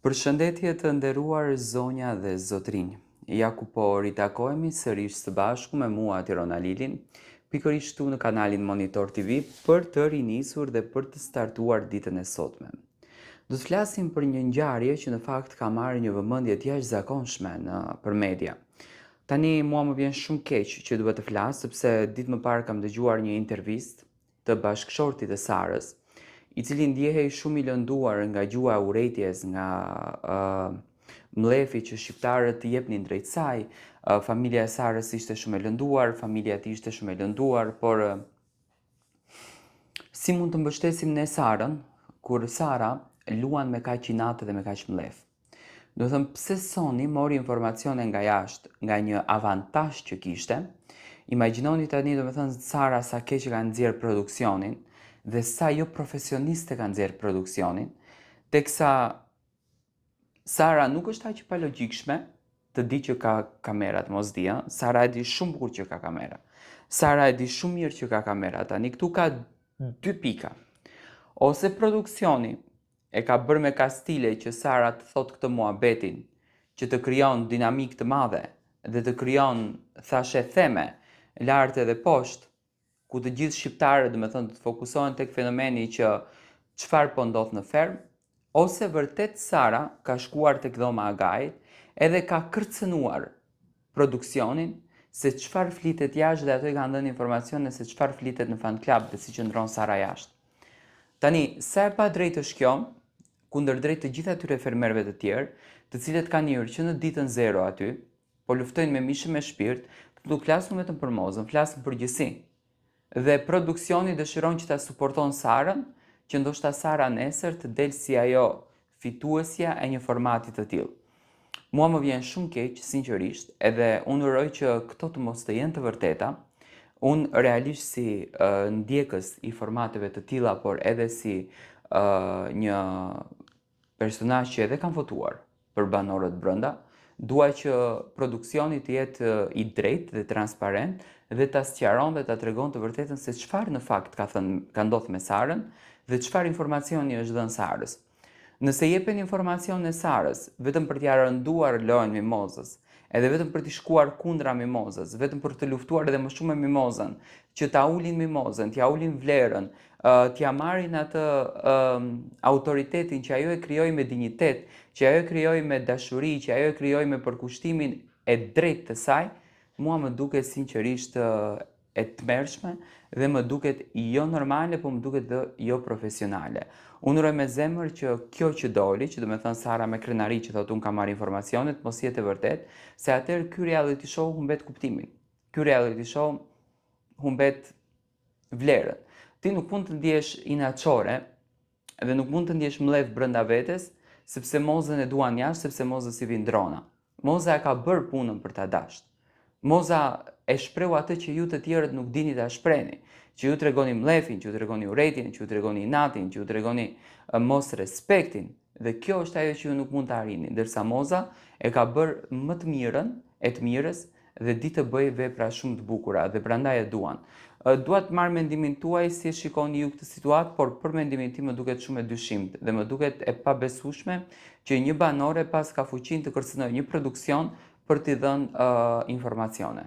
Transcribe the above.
Përshëndetje të nderuar zonja dhe zotrinj. Ja ku po ritakohemi sërish së bashku me mua Tirona Lilin, pikërisht këtu në kanalin Monitor TV për të rinisur dhe për të startuar ditën e sotme. Do të flasim për një ngjarje që në fakt ka marrë një vëmendje të jashtëzakonshme për media. Tani mua më vjen shumë keq që duhet të flas sepse ditë më parë kam dëgjuar një intervistë të bashkëshortit të Sarës, i cili ndjehej shumë i lënduar nga gjua e urrejtjes, nga mlefi që shqiptarët i jepnin drejt saj. Familja e Sarës ishte shumë e lënduar, familja e tij ishte shumë e lënduar, por si mund të mbështesim ne Sarën kur Sara luan me kaq inat dhe me kaq mlef? Do thëmë, pse Sony mori informacione nga jashtë, nga një avantazh që kishte. Imagjinoni tani, do me thënë, Sara sa keq ka nxjerr produksionin dhe sa jo profesioniste ka nxjerr produksionin, teksa Sara nuk është aq pa logjikshme të di që ka kamerat, mos di, Sara e di shumë bukur që ka kamera. Sara e di shumë mirë që ka kamera. Tani këtu ka dy pika. Ose produksioni e ka bërë me kastile që Sara të thot këtë muhabetin, që të krijon dinamik të madhe dhe të krijon, thashe theme, lart edhe poshtë, ku të gjithë shqiptarët, do me thënë, të fokusohen tek fenomeni që çfarë po ndodh në ferm, ose vërtet Sara ka shkuar tek dhoma e Agajit edhe ka kërcënuar produksionin se çfarë flitet jashtë dhe ato i kanë dhënë informacione se çfarë flitet në fan club dhe si qëndron Sara jashtë. Tani, sa e pa drejtë është kjo, kundërdrejt të gjithë atyre fermerëve të tjerë, të cilët kanë njërë që në ditën zero aty, po luftojnë me mishë me shpirt, nuk flasim vetëm për mozën, flasim për gjësi. Dhe produksioni dëshiron që ta suporton Sarën, që ndoshta Sara nesër të del si ajo fituesja e një formati të tillë. Mua më vjen shumë keq, sinqerisht, edhe unë uroj që këto të mos të jenë të vërteta. Unë realisht si ndjekës i formateve të tilla, por edhe si një personazh që edhe kam votuar për banorët brenda, dua që produksioni të jetë i drejtë dhe transparent dhe ta sqaron dhe ta tregon të vërtetën se çfarë në fakt ka ndodhur me Sarën dhe çfarë informacioni është dhënë Sarës. Nëse jepen informacione Sarës vetëm për t'ia rënduar lojën Mimozës, edhe vetëm për t'i shkuar kundra Mimozës, vetëm për të luftuar edhe më shumë me Mimozën, që ta ulin Mimozën, t'ia ulin vlerën, t'ia marrin atë autoritetin që ajo e krijoi me dinjitet, që ajo e krijoi me dashuri, që ajo e krijoi me përkushtimin e drejtë të saj, mua më duket sinqerisht e tmerrshme dhe më duket jo normale, po më duket dhe jo profesionale. Unë uroj me zemër që kjo që doli, që do me thënë Sara me krenari që thotë unë ka marrë informacionet, mos jetë e vërtet, se atëherë ky reality show humbet kuptimin. Ky reality show humbet vlerën. Ti nuk mund të ndjesh inaçore dhe nuk mund të ndjesh mlev brenda vetes, sepse mozën e duan jashtë, sepse mozës i vin drona. Moza e ka bërë punën për ta dashur. Moza e shpreu atë që ju të tjerët nuk dini ta shprehni, që ju tregoni mlefin, që ju tregoni urrejtjen, që ju tregoni inatin, që ju tregoni mos respektin, dhe kjo është ajo që ju nuk mund të arrini, ndërsa Moza e ka bërë më të mirën e të mirës dhe di të bëj vepra shumë të bukura dhe prandaj e duan. Dua të marr mendimin tuaj si e shikoni ju këtë situatë, por për mendimin tim më duket shumë e dyshimt dhe më duket e pabesueshme që një banore pas ka fuqinë të kërcënojë një produksion për t'i dhënë informacione.